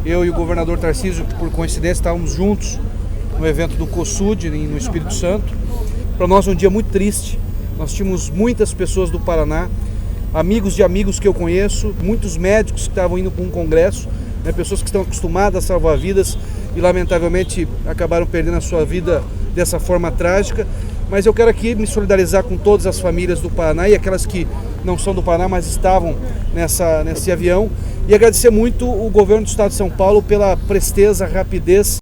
Eu e o governador Tarcísio, por coincidência, estávamos juntos no evento do COSUD, no Espírito Santo. Para nós um dia muito triste. Nós tínhamos muitas pessoas do Paraná, amigos de amigos que eu conheço, muitos médicos que estavam indo para um congresso, né, pessoas que estão acostumadas a salvar vidas e lamentavelmente acabaram perdendo a sua vida dessa forma trágica. Mas eu quero aqui me solidarizar com todas as famílias do Paraná e aquelas que não são do Paraná, mas estavam nesse avião, e agradecer muito o governo do estado de São Paulo pela presteza, rapidez